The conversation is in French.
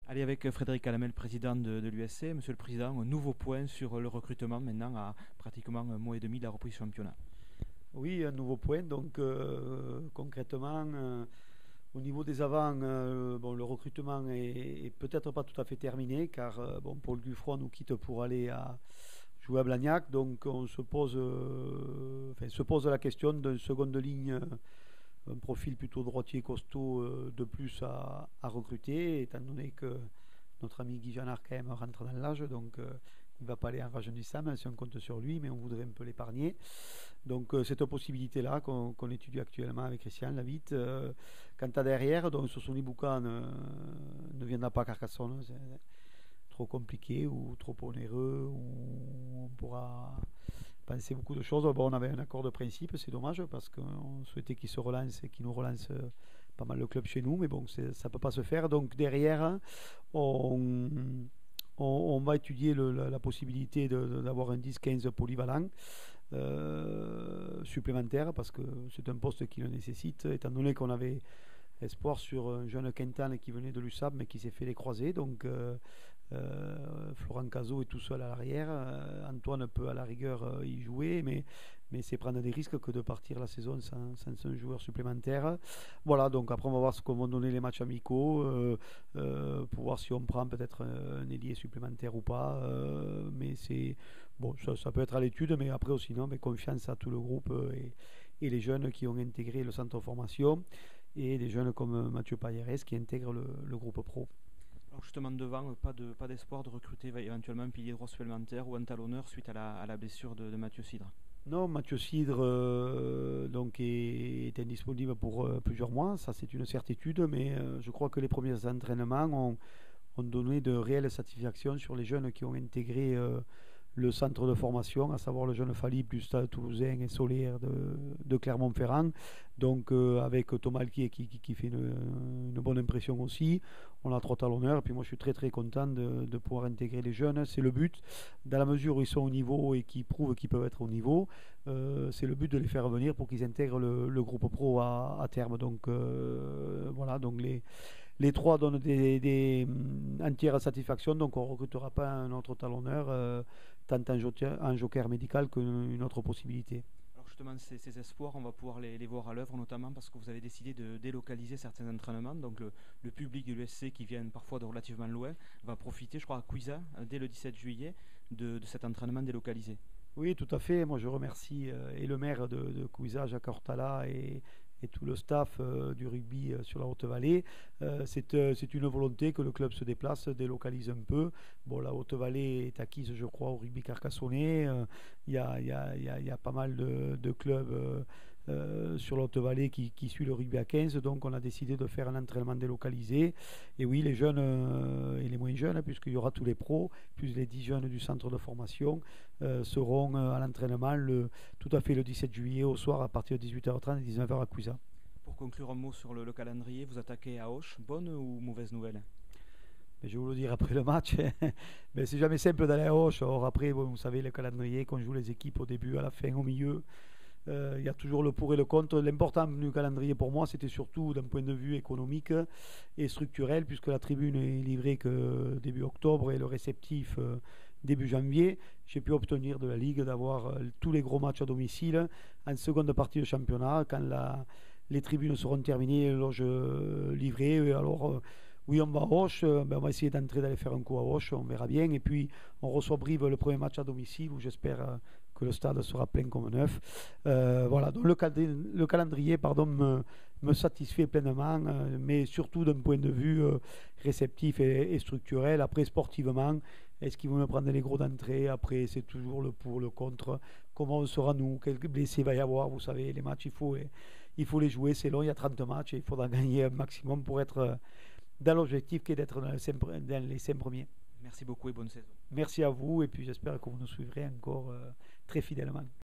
Allez, avec Frédéric Alamel, président de l'USC. Monsieur le Président, un nouveau point sur le recrutement maintenant à pratiquement un mois et demi de la reprise du championnat. Oui, un nouveau point. Donc, concrètement, au niveau des avants, bon, le recrutement est peut-être pas tout à fait terminé car bon, Paul Guffron nous quitte pour aller jouer à Blagnac. Donc, se pose la question d'une seconde ligne, un profil plutôt droitier costaud de plus à recruter, étant donné que notre ami Guy Janard quand même rentre dans l'âge. Donc, il ne va pas aller en rajeunissant, même si on compte sur lui, mais on voudrait un peu l'épargner. Donc cette possibilité-là qu'on étudie actuellement avec Christian Lavitte. Quant à derrière, donc Sosoni Bouka ne viendra pas à Carcassonne, c'est trop compliqué ou trop onéreux, ou on pourra penser beaucoup de choses. Bon, on avait un accord de principe, c'est dommage parce qu'on souhaitait qu'il se relance et qu'il nous relance pas mal le club chez nous, mais bon, ça ne peut pas se faire. Donc derrière, on, on va étudier la possibilité d'avoir un 10-15 polyvalent supplémentaire parce que c'est un poste qui le nécessite, étant donné qu'on avait espoir sur un jeune Quintan qui venait de l'USAB mais qui s'est fait les croisés. Donc Florent Cazot est tout seul à l'arrière. Antoine peut à la rigueur y jouer, mais c'est prendre des risques que de partir la saison sans un joueur supplémentaire. Voilà, donc après on va voir ce qu'on vont donner les matchs amicaux pour voir si on prend peut-être un ailier supplémentaire ou pas. Mais c'est bon, ça peut être à l'étude, mais après aussi non, mais confiance à tout le groupe et les jeunes qui ont intégré le centre de formation et des jeunes comme Mathieu Payeres qui intègrent le groupe pro. Alors justement devant, pas d'espoir de recruter éventuellement un pilier droit supplémentaire ou un talonneur suite à la blessure de Mathieu Cidre. Non, Mathieu Cidre donc est indisponible pour plusieurs mois, ça c'est une certitude, mais je crois que les premiers entraînements ont donné de réelles satisfactions sur les jeunes qui ont intégré le centre de formation, à savoir le jeune Falib du Stade Toulousain et Solaire de Clermont-Ferrand. Donc avec Thomas Alquier qui fait une bonne impression aussi. On a trois talonneurs. Et puis moi je suis très très content de pouvoir intégrer les jeunes. C'est le but, dans la mesure où ils sont au niveau et qu'ils prouvent qu'ils peuvent être au niveau. C'est le but de les faire venir pour qu'ils intègrent le groupe pro à terme. Donc voilà, donc les trois donnent des entières satisfactions, donc on ne recrutera pas un autre talonneur, tant un joker médical qu'une autre possibilité. Alors justement, ces espoirs, on va pouvoir les voir à l'œuvre, notamment parce que vous avez décidé de délocaliser certains entraînements. Donc le public de l'USC qui vient parfois de relativement loin va profiter, je crois, à Cuisa, dès le 17 juillet, de cet entraînement délocalisé. Oui, tout à fait. Moi, je remercie et le maire de Couisa, Jacques Hortala, et tout le staff du rugby sur la Haute-Vallée. C'est une volonté que le club se déplace, délocalise un peu. Bon, la Haute-Vallée est acquise, je crois, au rugby carcassonnais. Il y a pas mal de clubs sur la Haute-Vallée qui suit le rugby à 15. Donc, on a décidé de faire un entraînement délocalisé. Et oui, les jeunes et les moins jeunes, puisqu'il y aura tous les pros, plus les 10 jeunes du centre de formation, seront à l'entraînement tout à fait le 17 juillet au soir à partir de 18h30 et 19h à Cuisa. Pour conclure un mot sur le calendrier, vous attaquez à Auch. Bonne ou mauvaise nouvelle? Mais je vais vous le dire après le match. Mais c'est jamais simple d'aller à Auch. Or après, bon, vous savez, le calendrier, qu'on joue les équipes au début, à la fin, au milieu. Il y a toujours le pour et le contre. L'important du calendrier pour moi, c'était surtout d'un point de vue économique et structurel, puisque la tribune est livrée que début octobre et le réceptif début janvier. J'ai pu obtenir de la Ligue d'avoir tous les gros matchs à domicile en seconde partie de championnat, quand les tribunes seront terminées, les loges livrées. Alors, oui, on va à Auch, ben on va essayer d'entrer, d'aller faire un coup à Auch, on verra bien. Et puis, on reçoit Brive le premier match à domicile, où j'espère que le stade sera plein comme neuf. Voilà, donc le calendrier pardon, me satisfait pleinement, mais surtout d'un point de vue réceptif et structurel. Après, sportivement, est-ce qu'ils vont me prendre les gros d'entrée? Après, c'est toujours le pour, le contre. Comment on sera nous? Quels blessés va y avoir? Vous savez, les matchs, il faut les jouer. C'est long, il y a 30 matchs et il faudra gagner un maximum pour être dans l'objectif qui est d'être dans les 5 premiers. Merci beaucoup et bonne saison. Merci à vous et puis j'espère que vous nous suivrez encore très fidèlement.